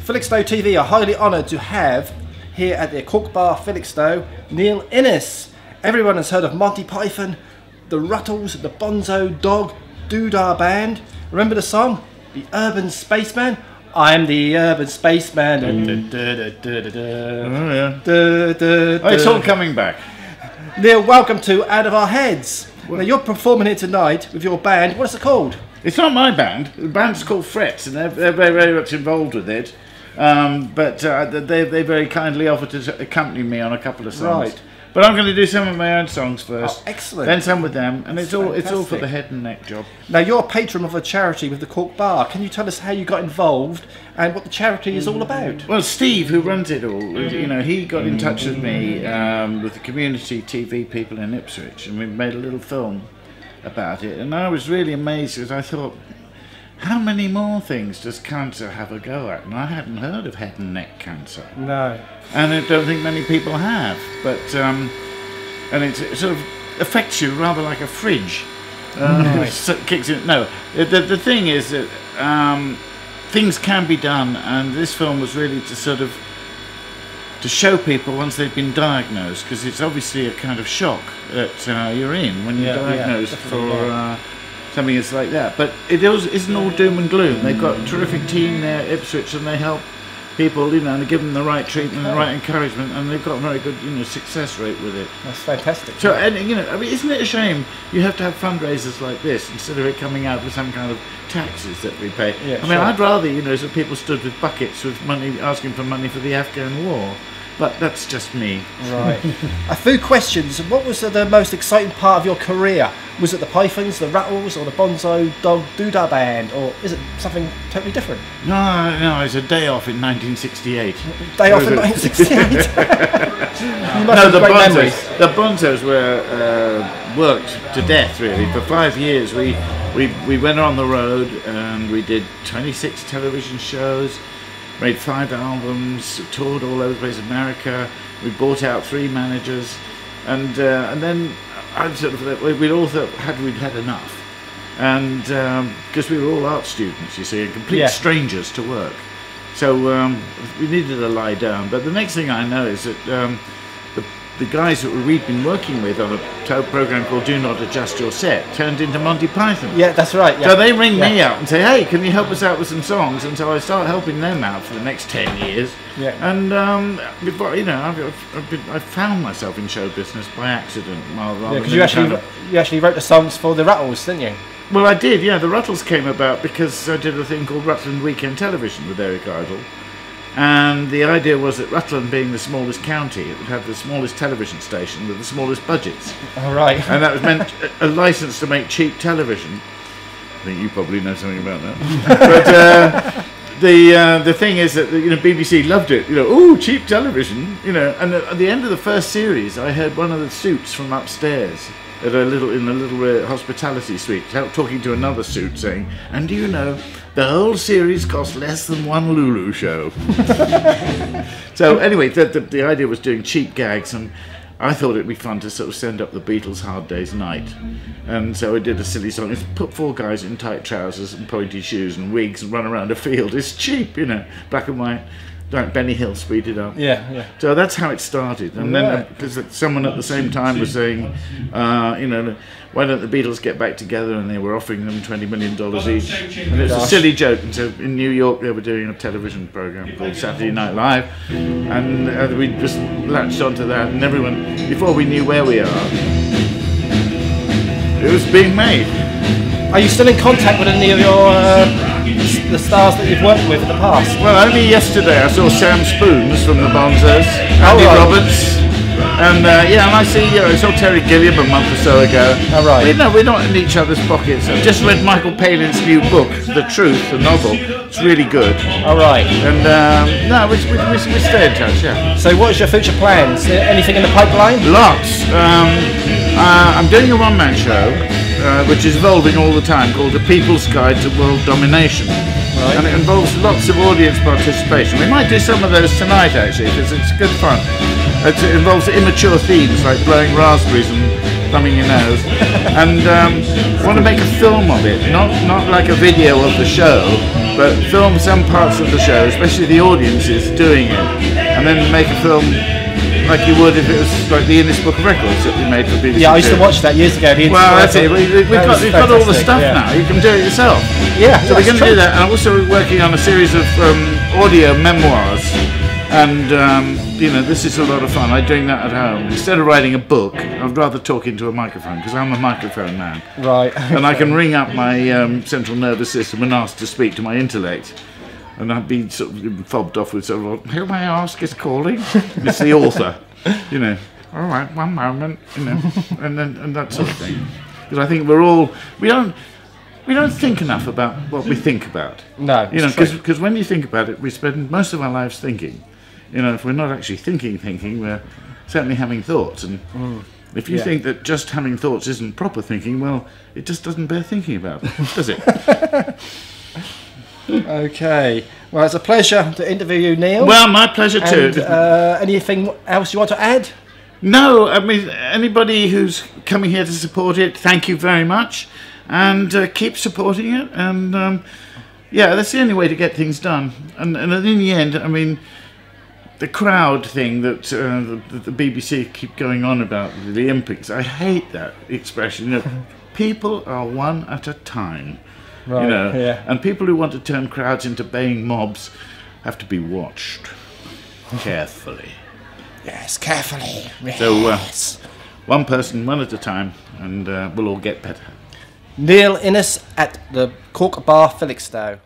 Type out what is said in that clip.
Felixstowe TV are highly honoured to have here at their Cork Bar Felixstowe Neil Innes. Everyone has heard of Monty Python, the Ruttles, the Bonzo Dog Doodah Band. Remember the song? The Urban Spaceman? I'm the Urban Spaceman. It's all coming back. Neil, welcome to Out of Our Heads. Now you're performing here tonight with your band. What's it called? It's not my band. The band's called Frets, and they're very, very much involved with it. But they very kindly offered to accompany me on a couple of songs. Right. But I'm going to do some of my own songs first. Oh, excellent. Then some with them, and That's it's all for the head and neck job. Now you're a patron of a charity with the Cork Bar. Can you tell us how you got involved and what the charity is all about? Well, Steve, who runs it all, you know, he got in touch with me with the community TV people in Ipswich, and we made a little film about it. And I was really amazed because I thought, how many more things does cancer have a go at? And I hadn't heard of head and neck cancer. No. And I don't think many people have. But and it sort of affects you rather like a fridge. It kicks in. No, the thing is that things can be done, and this film was really to sort of to show people once they've been diagnosed, because it's obviously a kind of shock that you're in when you're diagnosed for something that's like that. But it isn't all doom and gloom. They've got a terrific team there at Ipswich, and they help people, you know, and give them the right treatment, the right encouragement, and they've got a very good, you know, success rate with it. That's fantastic. So, and you know, I mean, isn't it a shame you have to have fundraisers like this instead of it coming out with some kind of taxes that we pay? Yeah, I mean, I'd rather, you know, so people stood with buckets with money, asking for money for the Afghan war. But that's just me. Right. A few questions. What was the most exciting part of your career? Was it the Pythons, the Rattles, or the Bonzo Dog Doodah Band, or is it something totally different? No, it's a day off in 1968. Day off in 1968? No, the Bonzos were worked to death, really. For 5 years, we went on the road and we did 26 television shows. Made 5 albums, toured all over the place, America. We bought out 3 managers, and then I sort of we'd all thought we'd had enough, and because we were all art students, you see, and complete strangers to work, so we needed to lie down. But the next thing I know is that the guys that we'd been working with on a program called Do Not Adjust Your Set turned into Monty Python. Yeah, that's right. Yeah. So they ring me up and say, hey, can you help us out with some songs? And so I start helping them out for the next 10 years. Yeah. And, you know, I found myself in show business by accident. Because you actually wrote the songs for the Rattles, didn't you? Well, I did, yeah. The Ruttles came about because I did a thing called Rutland Weekend Television with Eric Idle. And the idea was that Rutland, being the smallest county, it would have the smallest television station with the smallest budgets. All right. And that was meant a license to make cheap television. I think you probably know something about that. But the thing is that, you know, BBC loved it. You know, ooh, cheap television. You know, and at the end of the first series, I heard one of the suits from upstairs in a little hospitality suite talking to another suit, saying, "And do you know, the whole series cost less than one Lulu show." So anyway, the idea was doing cheap gags, and I thought it'd be fun to sort of send up the Beatles' Hard Day's Night. And so I did a silly song. It's put 4 guys in tight trousers and pointy shoes and wigs and run around a field. It's cheap, you know, black and white. Like Benny Hill, speed it up. Yeah. So that's how it started. And then because someone at the same time was saying, you know, why don't the Beatles get back together? And they were offering them $20 million each. And it was a silly joke. And so in New York, they were doing a television program called Saturday Night Live. And we just latched onto that. And everyone, before we knew where we are, it was being made. Are you still in contact with any of your the stars that you've worked with in the past? Well, only yesterday I saw Sam Spoons from the Bonzos, Andy Roberts, and and I saw Terry Gilliam a month or so ago. Oh, right. We're not in each other's pockets. I've just read Michael Palin's new book, The Truth, the novel. It's really good. All right. And we stay in touch. Yeah. So, what is your future plans? Anything in the pipeline? Lots. I'm doing a one-man show, which is evolving all the time, called The People's Guide to World Domination. Right. And it involves lots of audience participation. We might do some of those tonight, actually, because it's good fun. It involves immature themes like blowing raspberries and thumbing your nose. And I want to make a film of it, not like a video of the show, but film some parts of the show, especially the audiences doing it, and then make a film like you would if it was like the Guinness Book of Records that we made for BBC. Yeah, I used to watch that years ago. Well, that's it. We've got all the stuff now. You can do it yourself. Yeah. So we're going to do that. And I'm also working on a series of audio memoirs. And, you know, this is a lot of fun. I'm doing that at home. Instead of writing a book, I'd rather talk into a microphone, because I'm a microphone man. Right. And I can ring up my central nervous system and ask to speak to my intellect. And I'd be sort of fobbed off with sort of, who may I ask is calling? It's the author, you know. All right, one moment, you know, and that sort of thing. Because I think we don't think enough about what we think about. No, you know, because when you think about it, we spend most of our lives thinking. You know, if we're not actually thinking, we're certainly having thoughts. And if you think that just having thoughts isn't proper thinking, well, it just doesn't bear thinking about, does it? Okay. Well, it's a pleasure to interview you, Neil. Well, my pleasure too. Anything else you want to add? No, I mean, anybody who's coming here to support it, thank you very much. And keep supporting it. And, yeah, that's the only way to get things done. And in the end, I mean, the crowd thing that the BBC keep going on about, the Olympics, I hate that expression. You know, people are one at a time. Right, you know, yeah. And people who want to turn crowds into baying mobs have to be watched carefully. Yes, carefully. So, one person, one at a time, and we'll all get better. Neil Innes at the Cork Bar, Felixstowe.